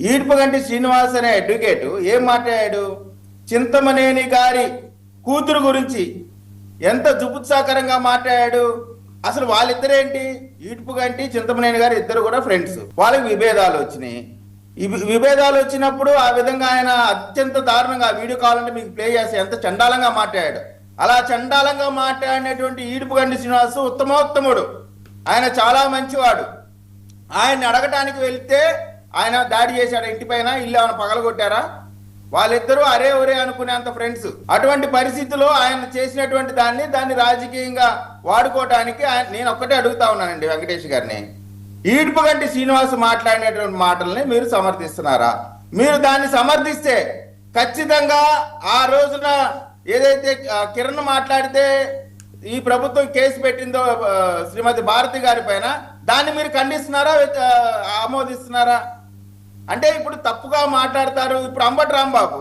ఈడ్పుగంటి శ్రీనివాస్ అనే అడ్వకేటు ఏం మాట్లాడాడు? చింతమనేని గారి కూతురు గురించి ఎంత జుపుత్సాకరంగా మాట్లాడాడు. అసలు వాళ్ళిద్దరేంటి? ఈడ్పుగంటి చింతమనేని గారు ఇద్దరు కూడా ఫ్రెండ్స్. వాళ్ళకి విభేదాలు వచ్చినాయి. ఈ విభేదాలు వచ్చినప్పుడు ఆ విధంగా ఆయన అత్యంత దారుణంగా వీడియో కావాలంటే మీకు ప్లే చేస్తే ఎంత చండాలంగా మాట్లాడాడు. అలా చండాలంగా మాట్లాడినటువంటి ఈడ్పుగంటి శ్రీనివాస్ ఉత్తమోత్తముడు, ఆయన చాలా మంచివాడు. ఆయన్ని అడగటానికి వెళ్తే ఆయన దాడి చేశాడు ఇంటిపైన. ఇల్లు ఏమైనా పగలగొట్టారా? వాళ్ళిద్దరూ అరే ఒరే అనుకునేంత ఫ్రెండ్స్. అటువంటి పరిస్థితిలో ఆయన చేసినటువంటి దాన్ని రాజకీయంగా వాడుకోవటానికి నేను ఒక్కటే అడుగుతా ఉన్నానండి వెంకటేష్ గారిని, ఈడ్పుగంటి శ్రీనివాస్ మాట్లాడినటువంటి మాటల్ని మీరు సమర్థిస్తున్నారా? మీరు దాన్ని సమర్థిస్తే ఖచ్చితంగా ఆ రోజున ఏదైతే కిరణ్ మాట్లాడితే ఈ ప్రభుత్వం కేసు పెట్టిందో శ్రీమతి భారతి గారి పైన, దాన్ని మీరు ఖండిస్తున్నారా, ఆమోదిస్తున్నారా? అంటే ఇప్పుడు తప్పుగా మాట్లాడతారు. ఇప్పుడు అంబటి రాంబాబు